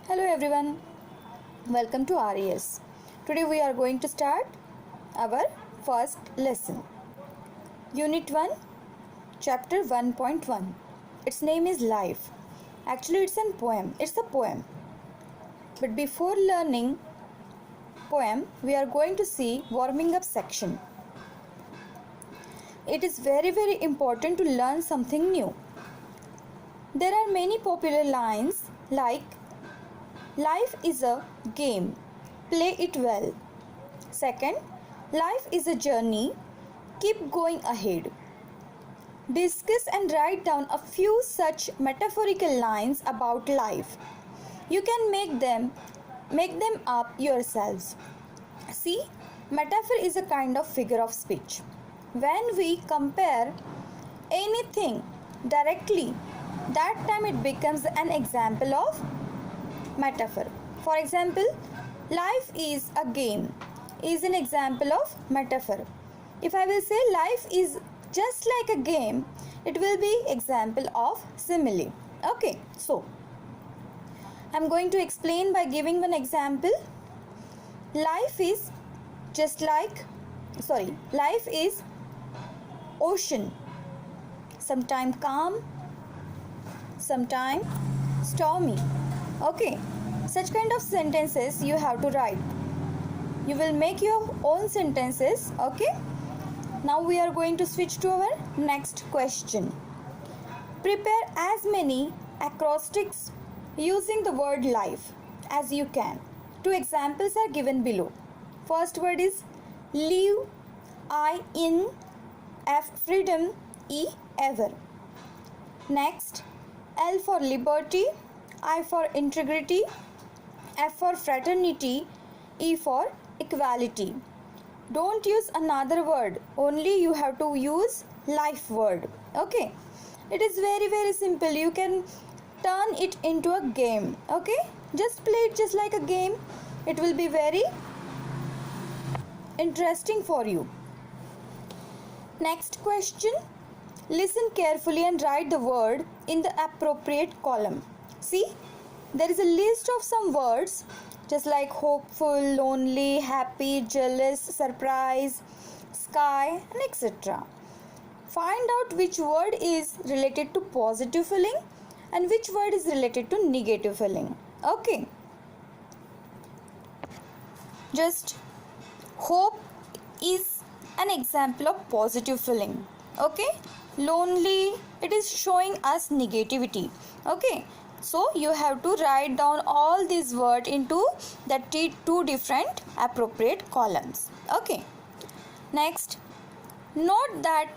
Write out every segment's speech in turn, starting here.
Hello everyone, welcome to RES. Today we are going to start our first lesson. Unit 1, Chapter 1.1. Its name is Life. Actually it's a poem. But before learning poem, we are going to see warming up section. It is very important to learn something new. There are many popular lines like life is a game, play it well. Second, life is a journey, keep going ahead. Discuss and write down a few such metaphorical lines about life. You can make them up yourselves. See, metaphor is a kind of figure of speech. When we compare anything directly, that time it becomes an example of metaphor. For example, life is a game is an example of metaphor. If I will say life is just like a game, it will be example of simile. Okay, so I'm going to explain by giving one example. Life is ocean, sometime calm, sometime stormy. Okay, such kind of sentences you have to write. You will make your own sentences. Okay, now we are going to switch to our next question. Prepare as many acrostics using the word life as you can. Two examples are given below. First word is live, I in, F freedom, E ever. Next, L for liberty, I for integrity, F for fraternity, E for equality. Don't use another word, only you have to use life word. Okay, it is very simple. You can turn it into a game. Okay, just play it just like a game. It will be very interesting for you. Next question. Listen carefully and write the word in the appropriate column. See, there is a list of some words just like hopeful, lonely, happy, jealous, surprise, sky, and etc. Find out which word is related to positive feeling and which word is related to negative feeling. Okay. Just hope is an example of positive feeling. Okay, lonely, it is showing us negativity. Okay, so you have to write down all these words into the two different appropriate columns. Okay, next, note that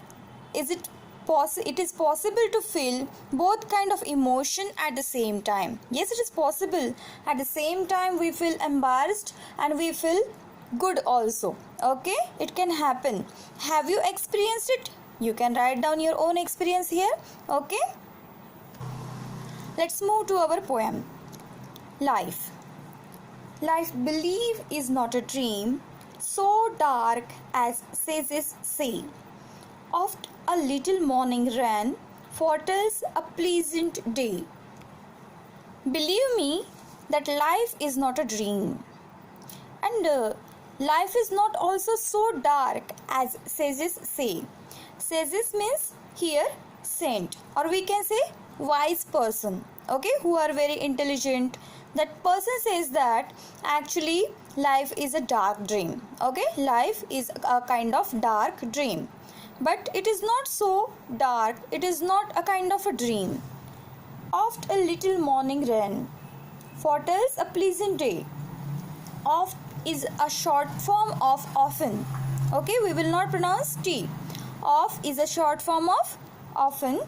it is possible to feel both kind of emotion at the same time. Yes, it is possible. At the same time we feel embarrassed and we feel good also. Okay, it can happen. Have you experienced it? You can write down your own experience here. Okay, let's move to our poem. Life, believe, is not a dream so dark as sages say. Oft a little morning rain foretells a pleasant day. Believe me that life is not a dream, and life is not also so dark as sages say. Sages means here saint, or we can say wise person. Okay, who are very intelligent. That person says that actually life is a dark dream. Okay, life is a kind of dark dream, but it is not so dark. It is not a kind of a dream. Oft a little morning rain foretells a pleasant day. Oft is a short form of often. Okay, we will not pronounce T. Oft is a short form of often.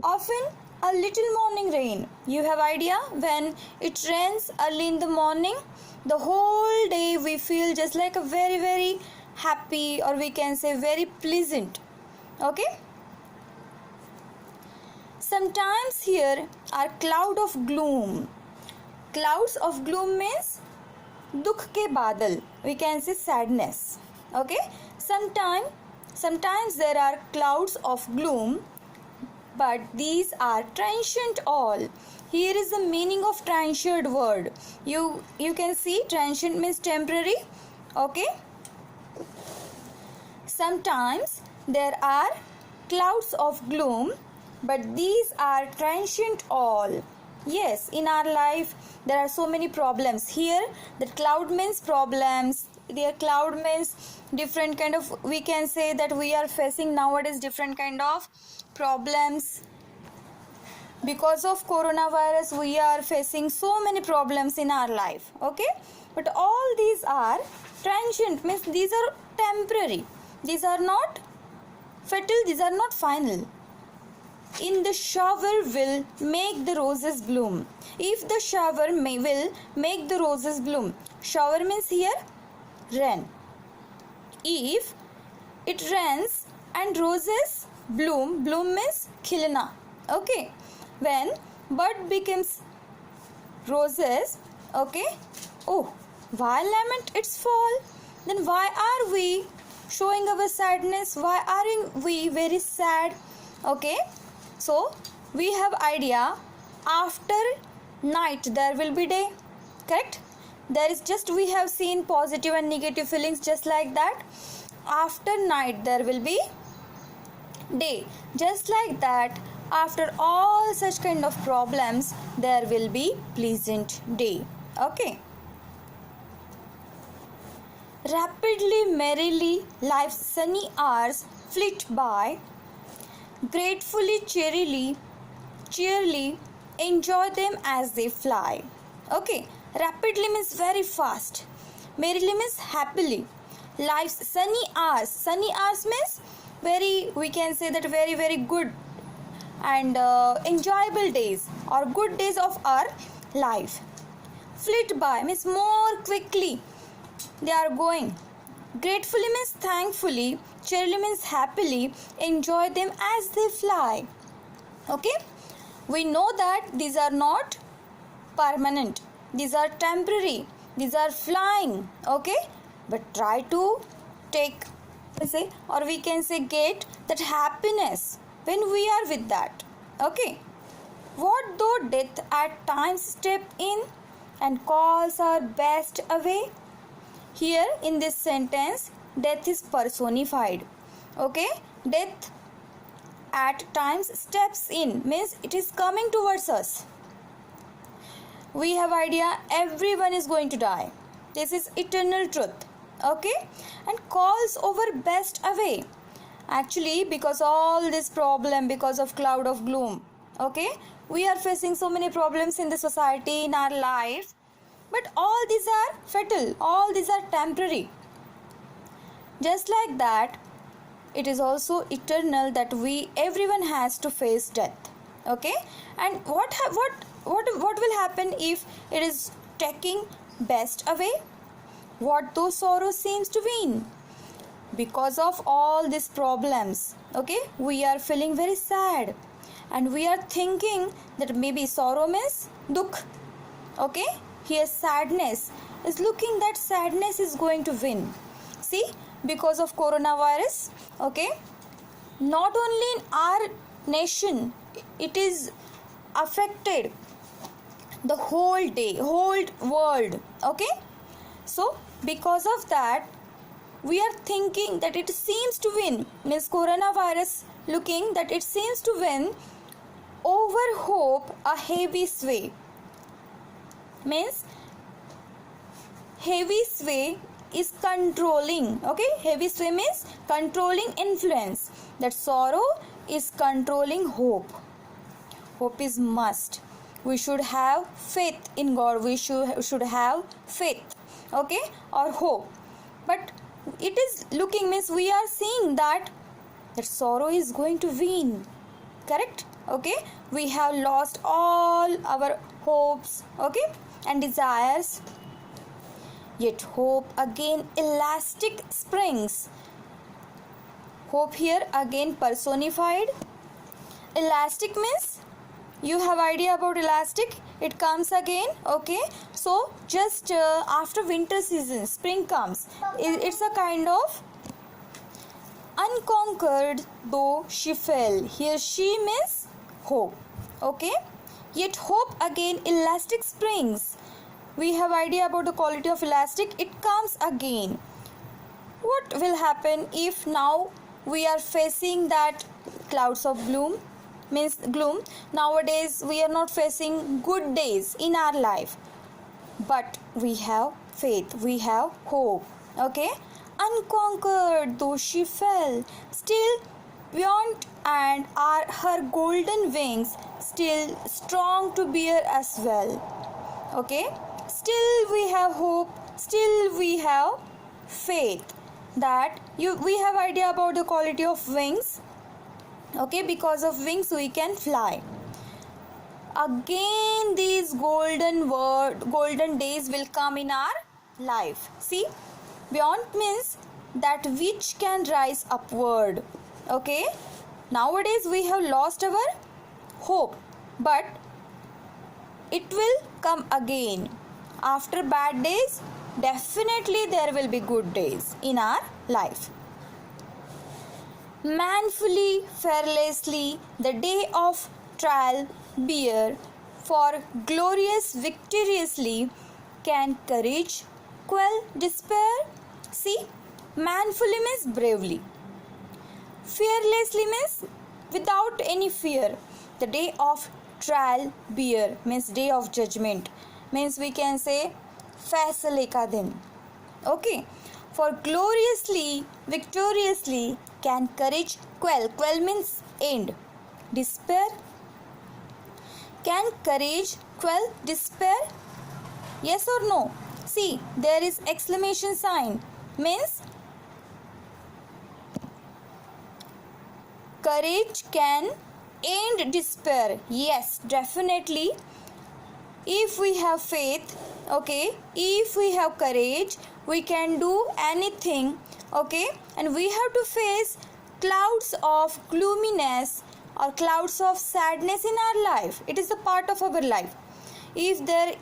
Often a little morning rain. You have idea, when it rains early in the morning, the whole day we feel just like a very happy, or we can say very pleasant. Okay, sometimes here are cloud of gloom. Clouds of gloom means dukh ke badal, we can say sadness. Okay, sometimes there are clouds of gloom, but these are transient all. Here is the meaning of transient word. You can see transient means temporary. Okay. Sometimes there are clouds of gloom, but these are transient all. Yes, in our life there are so many problems. Here the cloud means problems. The cloud means different kind of, we can say that we are facing nowadays different kind of problems. Because of coronavirus we are facing so many problems in our life. Okay, but all these are transient, means these are temporary, these are not fatal, these are not final. In the shower will make the roses bloom. If the shower will make the roses bloom, shower means here rain. If it rains and roses bloom, bloom means khilna. Okay, when bud becomes roses, okay, oh, why lament its fall? Then why are we showing our sadness? Why are we very sad? Okay, so we have idea, after night there will be day, correct? There is just, we have seen positive and negative feelings, just like that. After night there will be day, just like that. After all such kind of problems there will be pleasant day. Okay, rapidly merrily life's sunny hours flit by, gratefully cheerily enjoy them as they fly. Okay, rapidly means very fast, merrily means happily. Life's sunny hours means very, we can say that very very good and enjoyable days or good days of our life. Flit by means more quickly they are going. Gratefully means thankfully, cheerily means happily enjoy them as they fly. Okay, we know that these are not permanent, these are temporary, these are flying. Okay, but try to take, say, or we can say get that happiness when we are with that. Okay, what though death at times step in and calls our best away? Here in this sentence death is personified. Okay, death at times steps in means it is coming towards us. We have idea everyone is going to die, this is eternal truth. Okay, and calls our best away. Actually, because all this problem, because of cloud of gloom, okay, we are facing so many problems in the society, in our life, but all these are fatal, all these are temporary. Just like that, it is also eternal that everyone has to face death. Okay, and what will happen if it is taking best away? What though sorrow seems to win? Because of all these problems, okay, we are feeling very sad and we are thinking that maybe sorrow means dukh. Okay, here sadness is looking that sadness is going to win. See, because of coronavirus, okay, not only in our nation, it is affected the whole world. Okay, so because of that we are thinking that it seems to win, means coronavirus looking that it seems to win over hope a heavy sway. Means heavy sway is controlling. Okay, heavy sway means controlling influence. That sorrow is controlling hope. Hope is must. We should have faith in God. We should have faith. Okay, or hope. But it is looking, means we are seeing that sorrow is going to win. Correct? Okay, we have lost all our hopes, okay, and desires. Yet hope again elastic springs. Hope here again personified. Elastic means, you have idea about elastic, it comes again. Okay, so just after winter season spring comes, it's a kind of unconquered though she fell. Here she means hope. Okay, Yet hope again elastic springs. We have idea about the quality of elastic, it comes again. What will happen if now we are facing that clouds of gloom, means gloom? Nowadays we are not facing good days in our life, but we have faith, we have hope. Okay, unconquered though she fell, still beyond, and are her golden wings still strong to bear as well. Okay, still we have hope, still we have faith, that we have idea about the quality of wings. Okay, because of wings we can fly. Again these golden days will come in our life. See, beyond means that which can rise upward. Okay, nowadays we have lost our hope, but it will come again. After bad days, definitely there will be good days in our life. Manfully, fearlessly, the day of trial bear, for glorious victoriously can courage quell despair. See, manfully means bravely. Fearlessly means without any fear. The day of trial bear means day of judgment, means we can say फैसले का दिन. Okay, for gloriously, victoriously can courage quell. Quell means end. Despair. Can courage quell despair? Yes or no? See, there is exclamation sign, means courage can end despair. Yes, definitely. If we have faith, okay, if we have courage, we can do anything. Okay, and we have to face clouds of gloominess or clouds of sadness in our life. It is a part of our life. If there